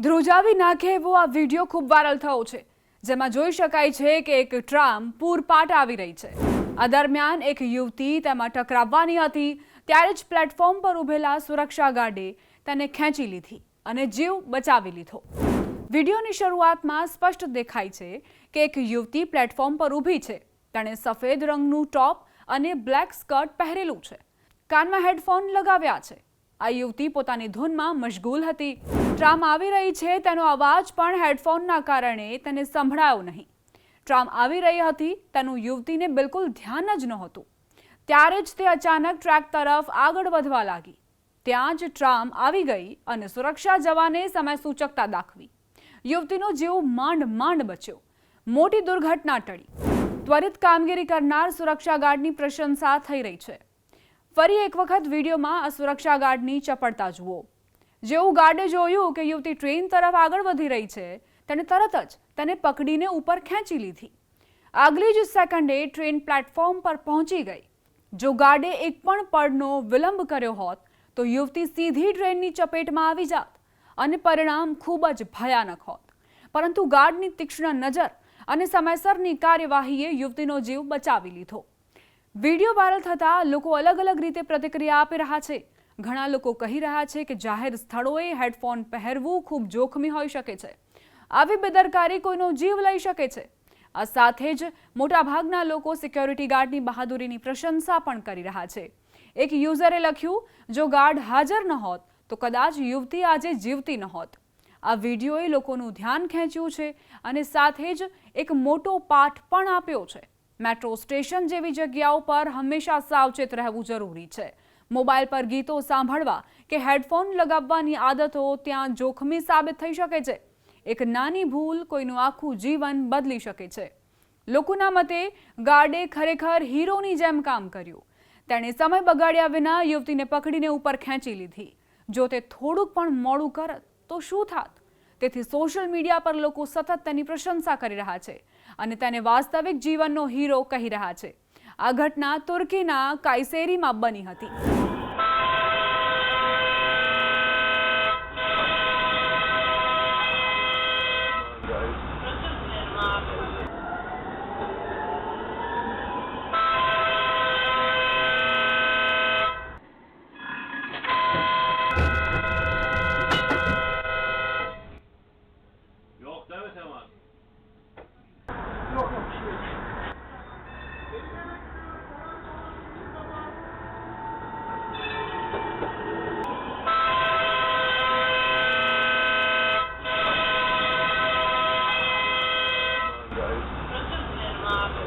ધ્રુજાવી નાખે એવો આ વિડીયો ખૂબ વાયરલ થયો છે, જેમાં જોઈ શકાય છે કે એક ટ્રામ પૂરપાટ આવી રહી છે। આ દરમિયાન એક યુવતી તેમાં ટકરાવવાની હતી ત્યારે જ પ્લેટફોર્મ પર ઊભેલા સુરક્ષા ગાર્ડે તેને ખેંચી લીધી અને જીવ બચાવી લીધો। વિડીયોની શરૂઆતમાં સ્પષ્ટ દેખાય છે કે એક યુવતી પ્લેટફોર્મ પર ઊભી છે। તેણે સફેદ રંગનું ટોપ અને બ્લેક સ્કર્ટ પહેરેલું છે, કાનમાં હેડફોન લગાવ્યા છે। આ યુવતી પોતાની ધૂનમાં મશગુલ હતી। ટ્રામ આવી રહી છે તેનો અવાજ પણ હેડફોનના કારણે તેને સંભળાયો નહીં। ટ્રામ આવી રહી હતી તેનું યુવતીને બિલકુલ ધ્યાન જ નહોતું। ત્યારે જ તે અચાનક ટ્રેક તરફ આગળ વધવા લાગી। ત્યાં જ ટ્રામ આવી ગઈ અને સુરક્ષા જવાને સમય સૂચકતા દાખવી। યુવતીનો જીવ માંડ માંડ બચ્યો। મોટી દુર્ઘટના ટળી। ત્વરિત કામગીરી કરનાર સુરક્ષા ગાર્ડની પ્રશંસા થઈ રહી છે। ફરી એક વખત વિડીયોમાં આ સુરક્ષા ગાર્ડની ચપળતા જુઓ। જેવું ગાર્ડે જોયું કે યુવતી ટ્રેન તરફ આગળ વધી રહી છે, તેણે તરત જ તેને પકડીને ઉપર ખેંચી લીધી। આગલી જ સેકન્ડે ટ્રેન પ્લેટફોર્મ પર પહોંચી ગઈ। જો ગાર્ડે એક પણ પળનો વિલંબ કર્યો હોત તો યુવતી સીધી ટ્રેનની ચપેટમાં આવી જાત અને પરિણામ ખૂબ જ ભયાનક હોત। પરંતુ ગાર્ડની તીક્ષ્ણ નજર અને સમયસરની કાર્યવાહીએ યુવતીનો જીવ બચાવી લીધો। વિડીયો વાયરલ થતાં લોકો અલગ અલગ રીતે પ્રતિક્રિયા આપી રહ્યા છે। ઘણા લોકો કહી રહ્યા છે કે જાહેર સ્થળોએ હેડફોન પહેરવું ખૂબ જોખમી હોઈ શકે છે। આવી બેદરકારી કોઈનો જીવ લઈ શકે છે। આ સાથે જ મોટાભાગના લોકો સિક્યોરિટી ગાર્ડની બહાદુરીની પ્રશંસા પણ કરી રહ્યા છે। એક યુઝરે લખ્યું, જો ગાર્ડ હાજર ન હોત તો કદાચ યુવતી આજે જીવતી ન હોત। આ વિડીયોએ લોકોનું ધ્યાન ખેંચ્યું છે અને સાથે જ એક મોટો પાઠ પણ આપ્યો છે। મેટ્રો સ્ટેશન જેવી જગ્યાઓ પર હંમેશા સાવચેત રહેવું જરૂરી છે। મોબાઈલ પર ગીતો સાંભળવા કે હેડફોન લગાવવાની આદતો ત્યાં જોખમી સાબિત થઈ શકે છે। એક નાની ભૂલ કોઈનું આખું જીવન બદલી શકે છે। લોકોના મતે ગાર્ડે ખરેખર હીરોની જેમ કામ કર્યું। તેણે સમય બગાડ્યા વિના યુવતીને પકડીને ઉપર ખેંચી લીધી। જો તે થોડુંક પણ મોડું કરત તો શું થાત? તેથી સોશિયલ મીડિયા પર લોકો સતત તેની પ્રશંસા કરી રહ્યા છે અને તેને વાસ્તવિક જીવનનો હીરો કહી રહ્યા છે। આ ઘટના તુર્કીના કાયસેરીમાં બની હતી। Yok değil mi Temas? Yok yok bir şey yok. Guys.